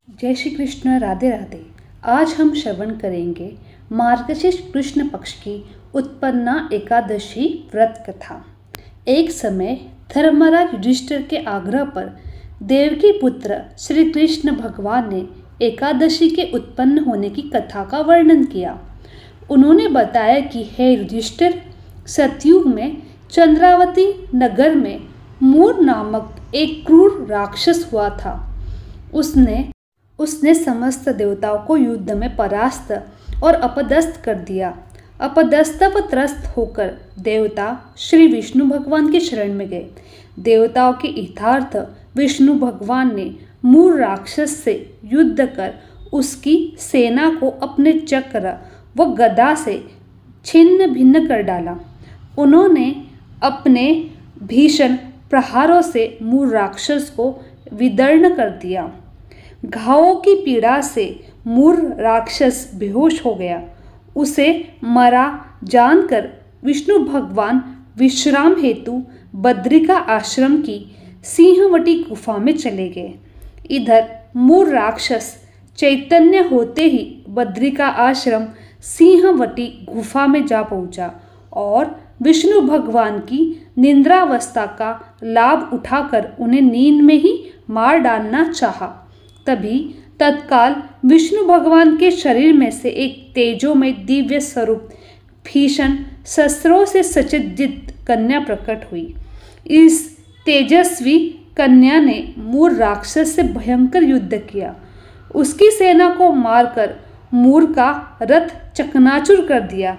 जय श्री कृष्ण, राधे राधे। आज हम श्रवण करेंगे मार्गशीर्ष कृष्ण पक्ष की उत्पन्ना एकादशी व्रत कथा। एक समय धर्मराज युधिष्ठिर के आग्रह पर देवकी पुत्र श्री कृष्ण भगवान ने एकादशी के उत्पन्न होने की कथा का वर्णन किया। उन्होंने बताया कि हे युधिष्ठिर, सतयुग में चंद्रावती नगर में मूर नामक एक क्रूर राक्षस हुआ था। उसने समस्त देवताओं को युद्ध में परास्त और अपदस्थ कर दिया। अपदस्थ व त्रस्त होकर देवता श्री विष्णु भगवान के शरण में गए। देवताओं के हितार्थ विष्णु भगवान ने मूर राक्षस से युद्ध कर उसकी सेना को अपने चक्र व गदा से छिन्न भिन्न कर डाला। उन्होंने अपने भीषण प्रहारों से मूर राक्षस को विदीर्ण कर दिया। घावों की पीड़ा से मूर राक्षस बेहोश हो गया। उसे मरा जानकर विष्णु भगवान विश्राम हेतु बद्रिका आश्रम की सिंहवटी गुफा में चले गए। इधर मूर राक्षस चैतन्य होते ही बद्रिका आश्रम सिंहवटी गुफा में जा पहुंचा और विष्णु भगवान की निद्रावस्था का लाभ उठाकर उन्हें नींद में ही मार डालना चाहा। तभी तत्काल विष्णु भगवान के शरीर में से एक तेजोमय दिव्य स्वरूप भीषण शस्त्रों से सज्जित कन्या प्रकट हुई। इस तेजस्वी कन्या ने मूर राक्षस से भयंकर युद्ध किया। उसकी सेना को मारकर मूर का रथ चकनाचूर कर दिया,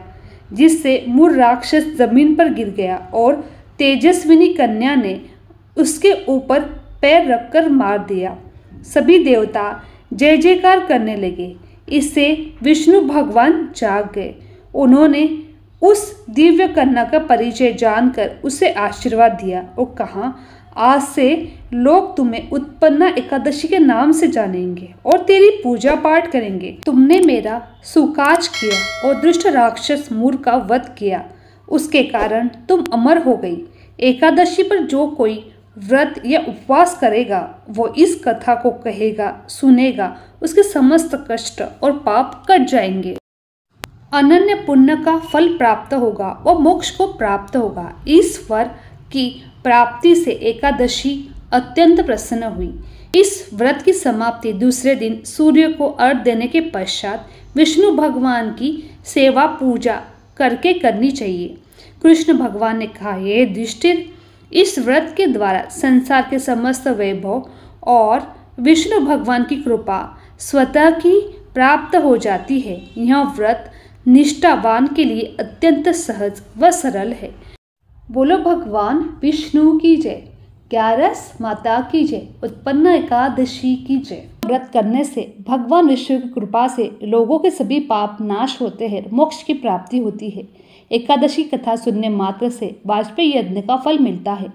जिससे मूर राक्षस जमीन पर गिर गया और तेजस्विनी कन्या ने उसके ऊपर पैर रखकर मार दिया। सभी देवता जय जयकार करने लगे। इससे विष्णु भगवान जाग गए। उन्होंने उस दिव्य कन्या का परिचय जानकर उसे आशीर्वाद दिया और कहा, आज से लोग तुम्हें उत्पन्ना एकादशी के नाम से जानेंगे और तेरी पूजा पाठ करेंगे। तुमने मेरा सुकाज किया और दुष्ट राक्षस मूर का वध किया, उसके कारण तुम अमर हो गई। एकादशी पर जो कोई व्रत या उपवास करेगा वो इस कथा को कहेगा, सुनेगा, उसके समस्त कष्ट और पाप कट जाएंगे। अनन्य पुण्य का फल प्राप्त होगा और मोक्ष को प्राप्त होगा। इस वर की प्राप्ति से एकादशी अत्यंत प्रसन्न हुई। इस व्रत की समाप्ति दूसरे दिन सूर्य को अर्घ्य देने के पश्चात विष्णु भगवान की सेवा पूजा करके करनी चाहिए। कृष्ण भगवान ने कहा, हे युधिष्ठिर, इस व्रत के द्वारा संसार के समस्त वैभव और विष्णु भगवान की कृपा स्वतः की प्राप्त हो जाती है। यह व्रत निष्ठावान के लिए अत्यंत सहज व सरल है। बोलो भगवान विष्णु की जय, ग्यारस माता की जय, उत्पन्ना एकादशी की जय। व्रत करने से भगवान विष्णु की कृपा से लोगों के सभी पाप नाश होते हैं, मोक्ष की प्राप्ति होती है। एकादशी कथा सुनने मात्र से वाजपेयी यज्ञ का फल मिलता है।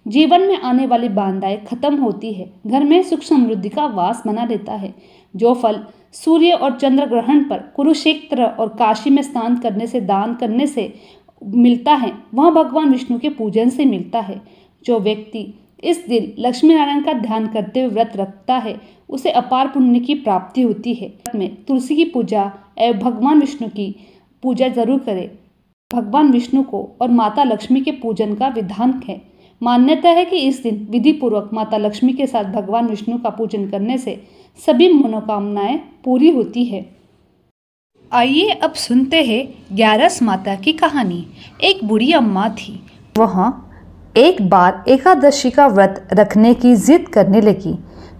जीवन में आने वाली बाधाएं खत्म होती है। घर में सुख समृद्धि का वास बना रहता है। जो फल सूर्य और चंद्र ग्रहण पर कुरुक्षेत्र और काशी में स्नान करने से, दान करने से मिलता है, वह भगवान विष्णु के पूजन से मिलता है। जो व्यक्ति इस दिन लक्ष्मी नारायण का ध्यान करते हुए व्रत रखता है, उसे अपार पुण्य की प्राप्ति होती है। में तुलसी की पूजा एवं भगवान विष्णु की पूजा जरूर करें। भगवान विष्णु को और माता लक्ष्मी के पूजन का विधान है। मान्यता है कि इस दिन विधि पूर्वक माता लक्ष्मी के साथ भगवान विष्णु का पूजन करने से सभी मनोकामनाएं पूरी होती है। आइए अब सुनते हैं ग्यारस माता की कहानी। एक बूढ़ी अम्मा थी। वह एक बार एकादशी का व्रत रखने की जिद करने लगी।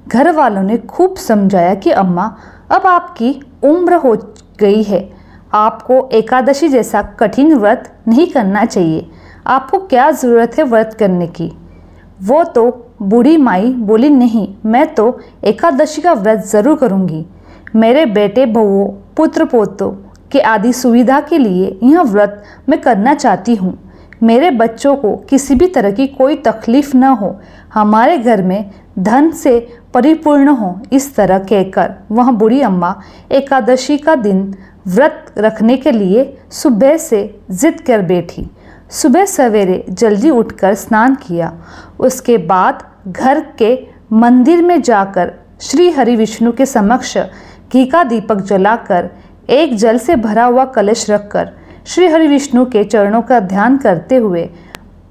घर वालों ने खूब समझाया कि अम्मा, अब आपकी उम्र हो गई है, आपको एकादशी जैसा कठिन व्रत नहीं करना चाहिए। आपको क्या ज़रूरत है व्रत करने की। वो तो बूढ़ी माई बोली, नहीं, मैं तो एकादशी का व्रत ज़रूर करूँगी। मेरे बेटे बहुओं, पुत्र पोतों के आदि सुविधा के लिए यह व्रत मैं करना चाहती हूँ। मेरे बच्चों को किसी भी तरह की कोई तकलीफ न हो, हमारे घर में धन से परिपूर्ण हो। इस तरह कहकर वह बूढ़ी अम्मा एकादशी का दिन व्रत रखने के लिए सुबह से जिद कर बैठी। सुबह सवेरे जल्दी उठकर स्नान किया। उसके बाद घर के मंदिर में जाकर श्री हरि विष्णु के समक्ष घी का दीपक जलाकर एक जल से भरा हुआ कलश रखकर श्री हरि विष्णु के चरणों का ध्यान करते हुए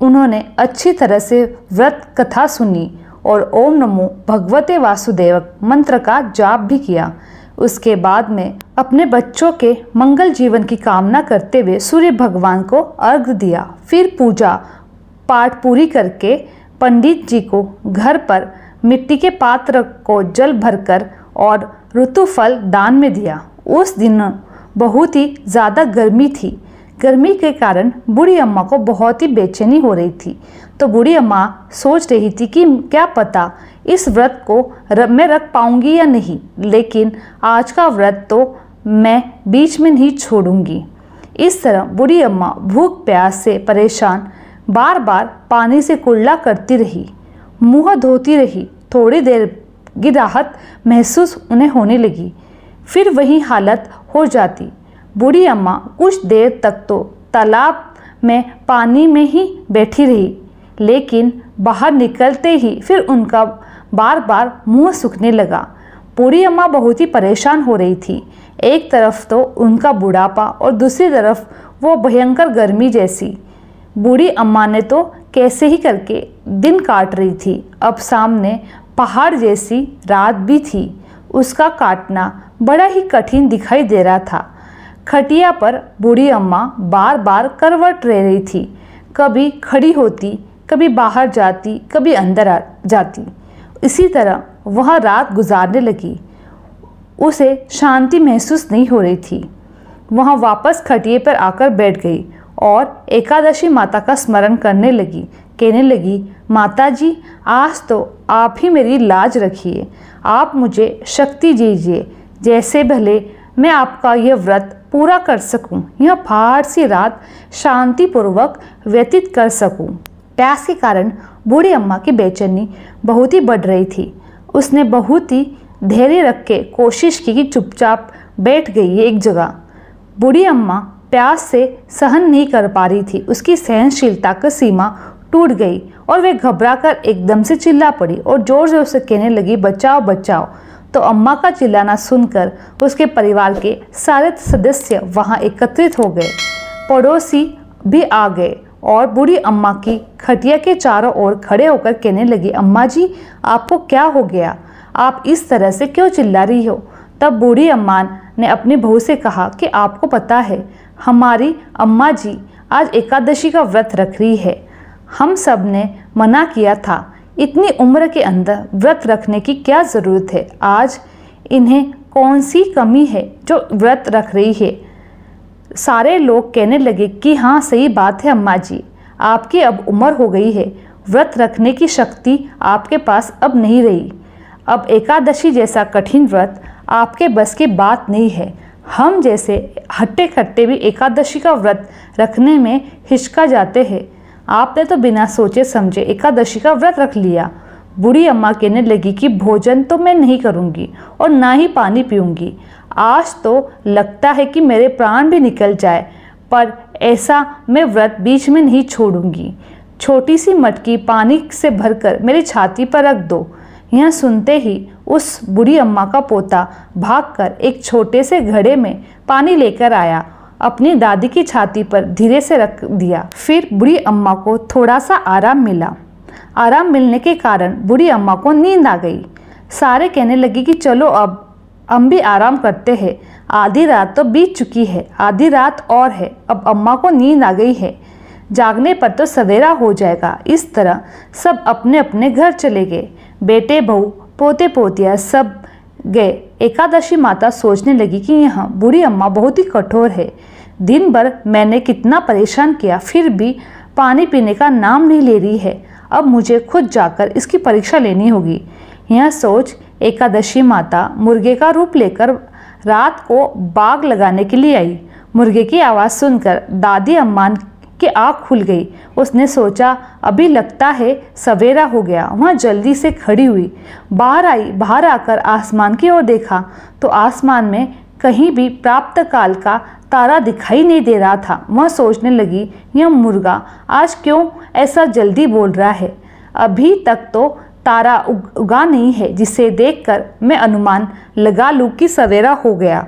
उन्होंने अच्छी तरह से व्रत कथा सुनी और ओम नमो भगवते वासुदेव मंत्र का जाप भी किया। उसके बाद में अपने बच्चों के मंगल जीवन की कामना करते हुए सूर्य भगवान को अर्घ्य दिया। फिर पूजा पाठ पूरी करके पंडित जी को घर पर मिट्टी के पात्र को जल भरकर और ऋतुफल दान में दिया। उस दिन बहुत ही ज़्यादा गर्मी थी। गर्मी के कारण बूढ़ी अम्मा को बहुत ही बेचैनी हो रही थी। तो बूढ़ी अम्मा सोच रही थी कि क्या पता इस व्रत को मैं रख पाऊंगी या नहीं, लेकिन आज का व्रत तो मैं बीच में नहीं छोड़ूंगी। इस तरह बूढ़ी अम्मा भूख प्यास से परेशान बार बार पानी से कुल्ला करती रही, मुँह धोती रही। थोड़ी देर की राहत महसूस उन्हें होने लगी, फिर वही हालत हो जाती। बूढ़ी अम्मा कुछ देर तक तो तालाब में पानी में ही बैठी रही, लेकिन बाहर निकलते ही फिर उनका बार बार मुंह सूखने लगा। बूढ़ी अम्मा बहुत ही परेशान हो रही थी। एक तरफ तो उनका बुढ़ापा और दूसरी तरफ वो भयंकर गर्मी जैसी। बूढ़ी अम्मा ने तो कैसे ही करके दिन काट रही थी। अब सामने पहाड़ जैसी रात भी थी। उसका काटना बड़ा ही कठिन दिखाई दे रहा था। खटिया पर बूढ़ी अम्मा बार बार करवट ले रही थी। कभी खड़ी होती, कभी बाहर जाती, कभी अंदर आ जाती। इसी तरह वह रात गुजारने लगी। उसे शांति महसूस नहीं हो रही थी। वह वापस खटिए पर आकर बैठ गई और एकादशी माता का स्मरण करने लगी। कहने लगी, माता जी, आज तो आप ही मेरी लाज रखिए। आप मुझे शक्ति दीजिए, जैसे भले मैं आपका यह व्रत पूरा कर सकूं, यह पहाड़ सी रात शांतिपूर्वक व्यतीत कर सकूं। प्यास के कारण बूढ़ी अम्मा की बेचैनी बहुत ही बढ़ रही थी। उसने बहुत ही धैर्य रख के कोशिश की कि चुपचाप बैठ गई एक जगह। बूढ़ी अम्मा प्यास से सहन नहीं कर पा रही थी। उसकी सहनशीलता की सीमा टूट गई और वे घबराकर एकदम से चिल्ला पड़ी और जोर जोर से कहने लगी, बचाओ बचाओ। तो अम्मा का चिल्लाना सुनकर उसके परिवार के सारे सदस्य वहां एकत्रित हो गए। पड़ोसी भी आ गए और बूढ़ी अम्मा की खटिया के चारों ओर खड़े होकर कहने लगे, अम्मा जी, आपको क्या हो गया? आप इस तरह से क्यों चिल्ला रही हो? तब बूढ़ी अम्मा ने अपनी बहू से कहा कि आपको पता है, हमारी अम्मा जी आज एकादशी का व्रत रख रही है। हम सब ने मना किया था। इतनी उम्र के अंदर व्रत रखने की क्या ज़रूरत है? आज इन्हें कौन सी कमी है जो व्रत रख रही है? सारे लोग कहने लगे कि हाँ, सही बात है अम्मा जी, आपकी अब उम्र हो गई है, व्रत रखने की शक्ति आपके पास अब नहीं रही। अब एकादशी जैसा कठिन व्रत आपके बस की बात नहीं है। हम जैसे हट्टे खट्टे भी एकादशी का व्रत रखने में हिचका जाते हैं। आपने तो बिना सोचे समझे एकादशी का व्रत रख लिया। बूढ़ी अम्मा कहने लगी कि भोजन तो मैं नहीं करूँगी और ना ही पानी पीऊँगी। आज तो लगता है कि मेरे प्राण भी निकल जाए, पर ऐसा मैं व्रत बीच में नहीं छोड़ूंगी। छोटी सी मटकी पानी से भरकर मेरी छाती पर रख दो। यह सुनते ही उस बूढ़ी अम्मा का पोता भागकर एक छोटे से घड़े में पानी लेकर आया, अपनी दादी की छाती पर धीरे से रख दिया। फिर बूढ़ी अम्मा को थोड़ा सा आराम मिला। आराम मिलने के कारण बूढ़ी अम्मा को नींद आ गई। सारे कहने लगे कि चलो अब हम भी आराम करते हैं। आधी रात तो बीत चुकी है, आधी रात और है। अब अम्मा को नींद आ गई है, जागने पर तो सवेरा हो जाएगा। इस तरह सब अपने अपने घर चले गए। बेटे बहू पोते पोतियाँ सब गए। एकादशी माता सोचने लगी कि यह बूढ़ी अम्मा बहुत ही कठोर है। दिन भर मैंने कितना परेशान किया, फिर भी पानी पीने का नाम नहीं ले रही है। अब मुझे खुद जाकर इसकी परीक्षा लेनी होगी। यह सोच एकादशी माता मुर्गे का रूप लेकर रात को बाग लगाने के लिए आई। मुर्गे की आवाज़ सुनकर दादी अम्मा की आँख खुल गई। उसने सोचा अभी लगता है सवेरा हो गया। वह जल्दी से खड़ी हुई, बाहर आई। बाहर आकर आसमान की ओर देखा तो आसमान में कहीं भी प्राप्त काल का तारा दिखाई नहीं दे रहा था। वह सोचने लगी, यह मुर्गा आज क्यों ऐसा जल्दी बोल रहा है? अभी तक तो तारा उगा नहीं है जिसे देखकर मैं अनुमान लगा लूँ कि सवेरा हो गया।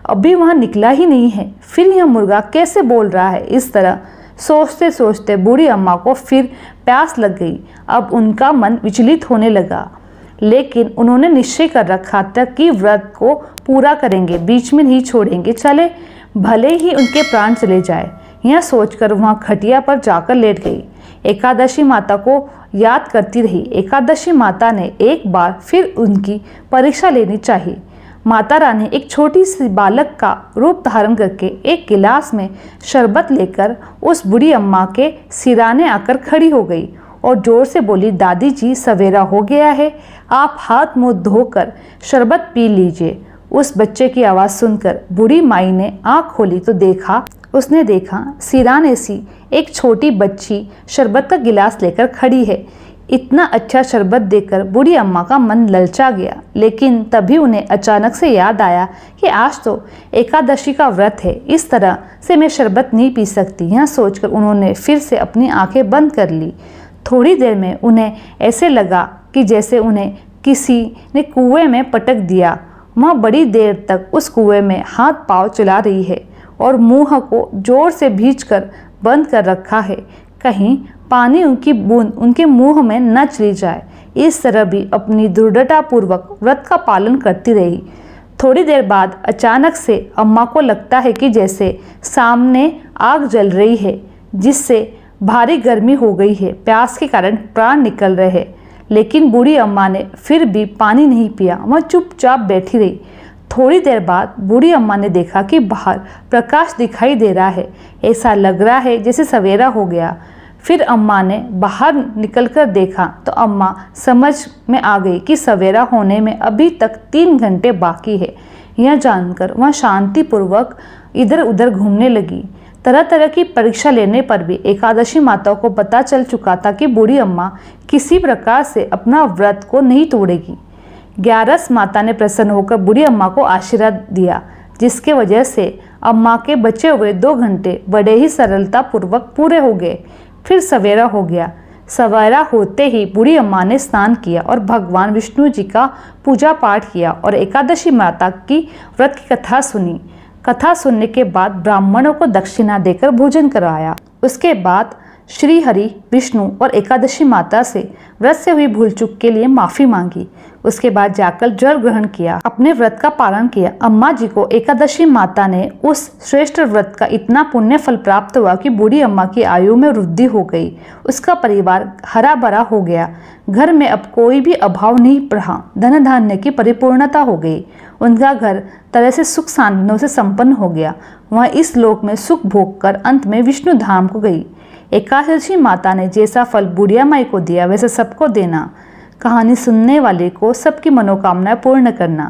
अभी वहाँ निकला ही नहीं है, फिर यह मुर्गा कैसे बोल रहा है। इस तरह सोचते सोचते बूढ़ी अम्मा को फिर प्यास लग गई। अब उनका मन विचलित होने लगा, लेकिन उन्होंने निश्चय कर रखा था कि व्रत को पूरा करेंगे, बीच में नहीं छोड़ेंगे, चले भले ही उनके प्राण चले जाए। यह सोचकर वहाँ खटिया पर जाकर लेट गई। एकादशी माता को याद करती रही। एकादशी माता ने एक बार फिर उनकी परीक्षा लेनी चाहिए। माता रानी एक छोटी सी बालक का रूप धारण करके एक गिलास में शरबत लेकर उस बूढ़ी अम्मा के सिराने आकर खड़ी हो गई और जोर से बोली, दादी जी सवेरा हो गया है, आप हाथ मुंह धोकर शरबत पी लीजिए। उस बच्चे की आवाज़ सुनकर बूढ़ी माई ने आँख खोली तो उसने देखा सिराने सी एक छोटी बच्ची शरबत का गिलास लेकर खड़ी है। इतना अच्छा शरबत देकर बूढ़ी अम्मा का मन ललचा गया, लेकिन तभी उन्हें अचानक से याद आया कि आज तो एकादशी का व्रत है, इस तरह से मैं शरबत नहीं पी सकती। यह सोचकर उन्होंने फिर से अपनी आंखें बंद कर ली। थोड़ी देर में उन्हें ऐसे लगा कि जैसे उन्हें किसी ने कुएं में पटक दिया। वह बड़ी देर तक उस कुएं में हाथ पांव चला रही है और मुंह को जोर से भींचकर बंद कर रखा है, कहीं पानी उनकी बूंद उनके मुंह में न चली जाए। इस तरह भी अपनी दृढ़तापूर्वक व्रत का पालन करती रही। थोड़ी देर बाद अचानक से अम्मा को लगता है कि जैसे सामने आग जल रही है, जिससे भारी गर्मी हो गई है, प्यास के कारण प्राण निकल रहे हैं। लेकिन बूढ़ी अम्मा ने फिर भी पानी नहीं पिया, वह चुपचाप बैठी रही। थोड़ी देर बाद बूढ़ी अम्मा ने देखा कि बाहर प्रकाश दिखाई दे रहा है, ऐसा लग रहा है जैसे सवेरा हो गया। फिर अम्मा ने बाहर निकलकर देखा तो अम्मा समझ में आ गई कि सवेरा होने में अभी तक 3 घंटे बाकी है। यह जानकर वह शांतिपूर्वक इधर उधर घूमने लगी। तरह तरह की परीक्षा लेने पर भी एकादशी माता को पता चल चुका था कि बूढ़ी अम्मा किसी प्रकार से अपना व्रत को नहीं तोड़ेगी। 11 माता ने प्रसन्न होकर बूढ़ी अम्मा को आशीर्वाद दिया, जिसके वजह से अम्मा के बचे हुए 2 घंटे बड़े ही सरलतापूर्वक पूरे हो गए। फिर सवेरा हो गया। सवेरा होते ही बूढ़ी अम्मा ने स्नान किया और भगवान विष्णु जी का पूजा पाठ किया और एकादशी माता की व्रत की कथा सुनी। कथा सुनने के बाद ब्राह्मणों को दक्षिणा देकर भोजन कराया। उसके बाद श्री हरि, विष्णु और एकादशी माता से व्रत से हुई भूल चूक के लिए माफ़ी मांगी। उसके बाद जाकर जल ग्रहण किया, अपने व्रत का पालन किया। अम्मा जी को एकादशी माता ने उस श्रेष्ठ व्रत का इतना पुण्य फल प्राप्त हुआ कि बूढ़ी अम्मा की आयु में वृद्धि हो गई। उसका परिवार हरा भरा हो गया। घर में अब कोई भी अभाव नहीं रहा। धन धान्य की परिपूर्णता हो गई। उनका घर तरह से सुख साधनों से संपन्न हो गया। वह इस लोक में सुख भोग कर अंत में विष्णु धाम को गई। एकादशी माता ने जैसा फल बुढ़िया माई को दिया वैसे सबको देना। कहानी सुनने वाले को सबकी मनोकामनाएं पूर्ण करना।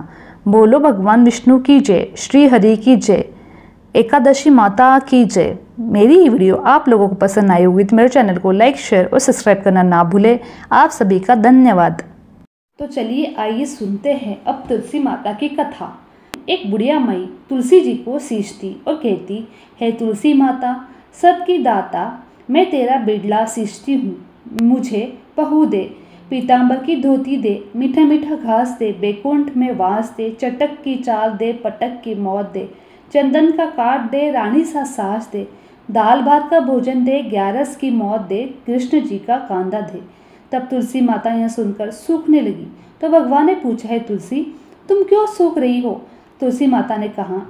बोलो भगवान विष्णु की जय, श्री हरि की जय, एकादशी माता की जय। मेरी ये वीडियो आप लोगों को पसंद आई होगी तो मेरे चैनल को लाइक, शेयर और सब्सक्राइब करना ना भूलें। आप सभी का धन्यवाद। तो चलिए आइए सुनते हैं अब तुलसी माता की कथा। एक बुढ़िया माई तुलसी जी को सींचती और कहती, है तुलसी माता सत की दाता, मैं तेरा बिड़ला सींचती हूँ, मुझे पहू दे, पीताम्बर की धोती दे, मीठा मीठा घास दे, बैकुंठ में वास दे, चटक की चाल दे, पटक की मौत दे, चंदन का काट दे, रानी सा सास दे, दाल भात का भोजन दे, 11 की मौत दे, कृष्ण जी का कांदा दे। तब तुलसी माता यह सुनकर सूखने लगी। तो भगवान ने पूछा, है तुलसी तुम क्यों सूख रही हो? तुलसी माता ने कहा,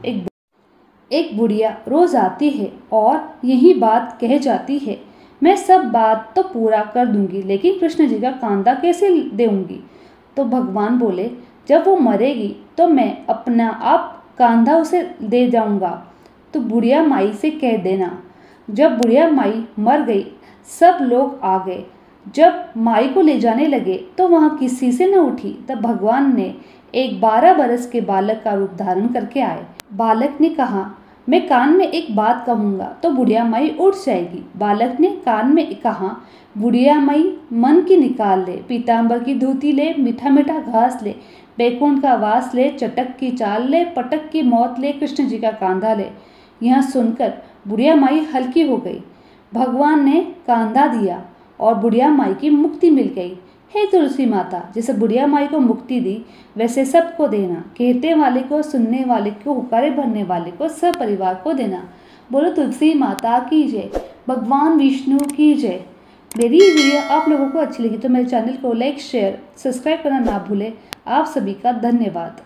एक बुढ़िया रोज आती है और यही बात कह जाती है, मैं सब बात तो पूरा कर दूंगी, लेकिन कृष्ण जी का कांदा कैसे दूंगी? तो भगवान बोले, जब वो मरेगी तो मैं अपना आप कांधा उसे दे जाऊंगा, तो बुढ़िया माई से कह देना। जब बुढ़िया माई मर गई सब लोग आ गए। जब माई को ले जाने लगे तो वहाँ किसी से न उठी। तब भगवान ने एक 12 बरस के बालक का रूप धारण करके आए। बालक ने कहा, मैं कान में एक बात कहूँगा तो बुढ़िया माई उठ जाएगी। बालक ने कान में कहा, बुढ़िया माई मन की निकाल ले, पीताम्बर की धोती ले, मीठा मीठा घास ले, बैकुंठ का वास ले, चटक की चाल ले, पटक की मौत ले, कृष्ण जी का कांधा ले। यह सुनकर बुढ़िया माई हल्की हो गई। भगवान ने कांधा दिया और बुढ़िया माई की मुक्ति मिल गई। हे तुलसी माता, जैसे बुढ़िया माई को मुक्ति दी वैसे सबको देना। कहते वाले को, सुनने वाले को, हुक्कारे भरने वाले को, सब परिवार को देना। बोलो तुलसी माता की जय, भगवान विष्णु की जय। मेरी वीडियो आप लोगों को अच्छी लगी तो मेरे चैनल को लाइक, शेयर, सब्सक्राइब करना ना भूलें। आप सभी का धन्यवाद।